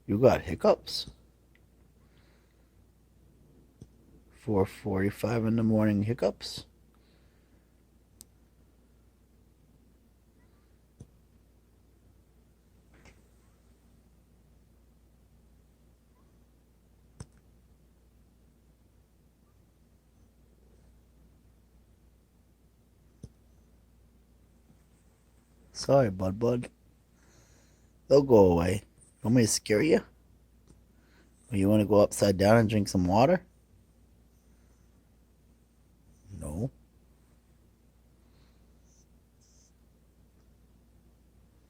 You got hiccups? 4:45 in the morning hiccups? Sorry, bud. They'll go away. Want me to scare you? Or you want to go upside down and drink some water? No.